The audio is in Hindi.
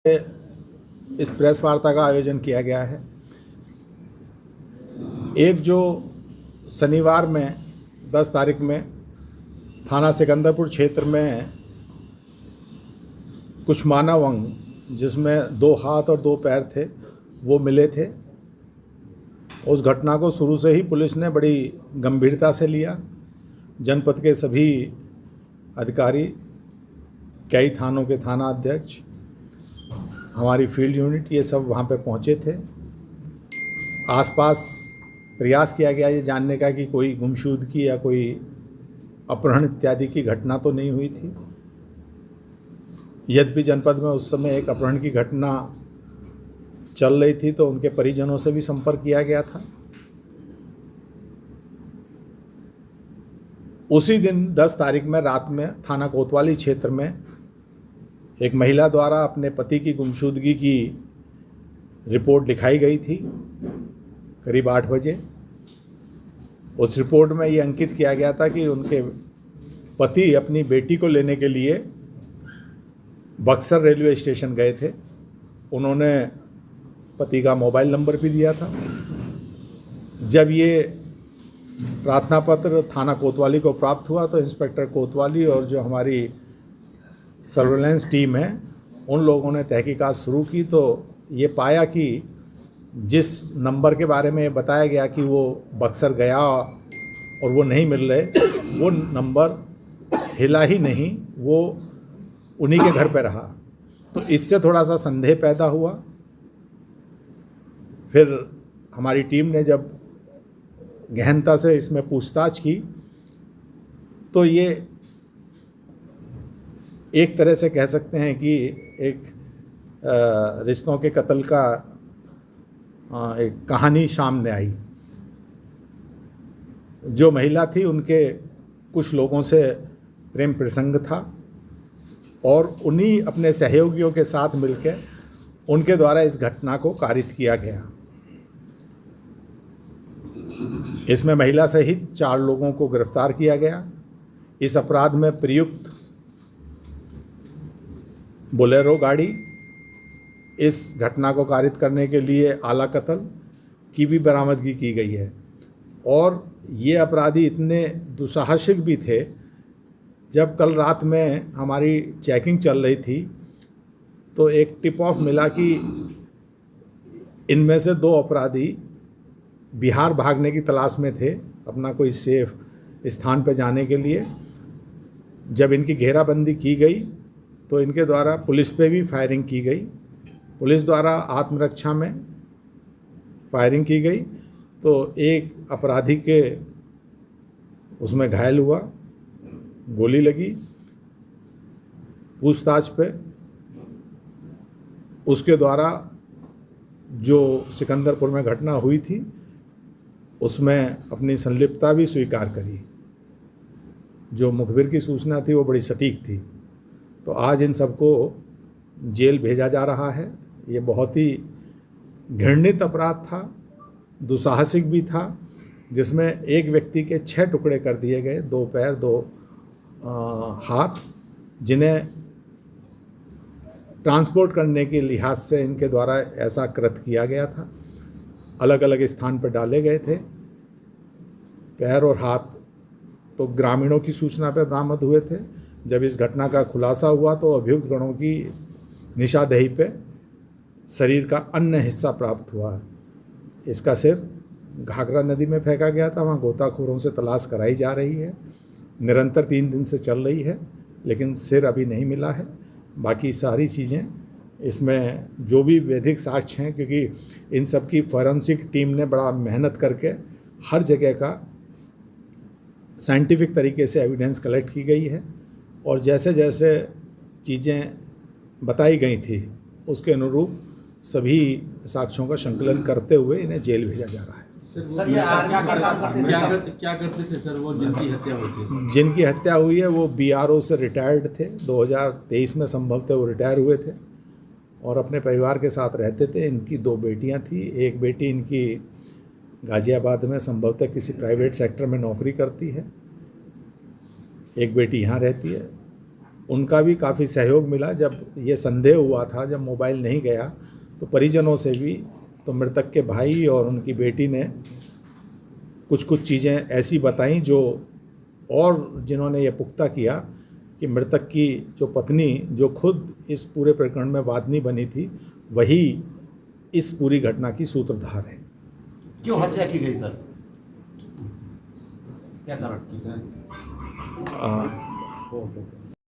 इस प्रेस वार्ता का आयोजन किया गया है। एक जो शनिवार में 10 तारीख में थाना सिकंदरपुर क्षेत्र में कुछ मानव अंग जिसमें 2 हाथ और 2 पैर थे वो मिले थे। उस घटना को शुरू से ही पुलिस ने बड़ी गंभीरता से लिया। जनपद के सभी अधिकारी, कई थानों के थाना अध्यक्ष, हमारी फील्ड यूनिट, ये सब वहाँ पे पहुँचे थे। आसपास प्रयास किया गया ये जानने का कि कोई गुमशुदगी या कोई अपहरण इत्यादि की घटना तो नहीं हुई थी। यद्यपि जनपद में उस समय एक अपहरण की घटना चल रही थी, तो उनके परिजनों से भी संपर्क किया गया था। उसी दिन 10 तारीख में रात में थाना कोतवाली क्षेत्र में एक महिला द्वारा अपने पति की गुमशुदगी की रिपोर्ट लिखाई गई थी करीब 8 बजे। उस रिपोर्ट में ये अंकित किया गया था कि उनके पति अपनी बेटी को लेने के लिए बक्सर रेलवे स्टेशन गए थे। उन्होंने पति का मोबाइल नंबर भी दिया था। जब ये प्रार्थना पत्र थाना कोतवाली को प्राप्त हुआ तो इंस्पेक्टर कोतवाली और जो हमारी सर्वेलेंस टीम है उन लोगों ने तहकीकात शुरू की, तो ये पाया कि जिस नंबर के बारे में बताया गया कि वो बक्सर गया और वो नहीं मिल रहे, वो नंबर हिला ही नहीं, वो उन्हीं के घर पे रहा। तो इससे थोड़ा सा संदेह पैदा हुआ। फिर हमारी टीम ने जब गहनता से इसमें पूछताछ की तो ये एक तरह से कह सकते हैं कि एक रिश्तों के कत्ल का एक कहानी सामने आई। जो महिला थी उनके कुछ लोगों से प्रेम प्रसंग था और उन्हीं अपने सहयोगियों के साथ मिलकर उनके द्वारा इस घटना को कारित किया गया। इसमें महिला सहित 4 लोगों को गिरफ्तार किया गया। इस अपराध में प्रयुक्त बोलेरो गाड़ी, इस घटना को कारित करने के लिए आला कत्ल की भी बरामदगी की गई है। और ये अपराधी इतने दुस्साहसिक भी थे, जब कल रात में हमारी चेकिंग चल रही थी तो एक टिप ऑफ मिला कि इनमें से 2 अपराधी बिहार भागने की तलाश में थे, अपना कोई सेफ स्थान पर जाने के लिए। जब इनकी घेराबंदी की गई तो इनके द्वारा पुलिस पे भी फायरिंग की गई। पुलिस द्वारा आत्मरक्षा में फायरिंग की गई तो एक अपराधी के उसमें घायल हुआ, गोली लगी। पूछताछ पे उसके द्वारा जो सिकंदरपुर में घटना हुई थी उसमें अपनी संलिप्तता भी स्वीकार करी। जो मुखबिर की सूचना थी वो बड़ी सटीक थी। तो आज इन सबको जेल भेजा जा रहा है। ये बहुत ही घृणित अपराध था, दुस्साहसिक भी था, जिसमें एक व्यक्ति के 6 टुकड़े कर दिए गए, 2 पैर 2 हाथ, जिन्हें ट्रांसपोर्ट करने के लिहाज से इनके द्वारा ऐसा कृत्य किया गया था। अलग अलग स्थान पर डाले गए थे। पैर और हाथ तो ग्रामीणों की सूचना पर बरामद हुए थे। जब इस घटना का खुलासा हुआ तो अभियुक्त गणों की निशानदेही पे शरीर का अन्य हिस्सा प्राप्त हुआ। इसका सिर घाघरा नदी में फेंका गया था। वहाँ गोताखोरों से तलाश कराई जा रही है, निरंतर 3 दिन से चल रही है, लेकिन सिर अभी नहीं मिला है। बाकी सारी चीज़ें इसमें जो भी वैधिक साक्ष्य हैं, क्योंकि इन सब की फॉरेंसिक टीम ने बड़ा मेहनत करके हर जगह का साइंटिफिक तरीके से एविडेंस कलेक्ट की गई है और जैसे जैसे चीज़ें बताई गई थी उसके अनुरूप सभी साक्ष्यों का संकलन करते हुए इन्हें जेल भेजा जा रहा है। सर क्या करते थे सर वो जिनकी हत्या हुई थी? जिनकी हत्या हुई है वो BRO से रिटायर्ड थे। 2023 में संभवतः वो रिटायर हुए थे और अपने परिवार के साथ रहते थे। इनकी 2 बेटियां थी। एक बेटी इनकी गाज़ियाबाद में संभवतः किसी प्राइवेट सेक्टर में नौकरी करती है, एक बेटी यहाँ रहती है। उनका भी काफ़ी सहयोग मिला। जब ये संदेह हुआ था, जब मोबाइल नहीं गया, तो परिजनों से भी, तो मृतक के भाई और उनकी बेटी ने कुछ कुछ चीज़ें ऐसी बताईं जो, और जिन्होंने ये पुख्ता किया कि मृतक की जो पत्नी, जो खुद इस पूरे प्रकरण में वादनी बनी थी, वही इस पूरी घटना की सूत्रधार है। क्यों हत्या की गई सर? क्या कारण?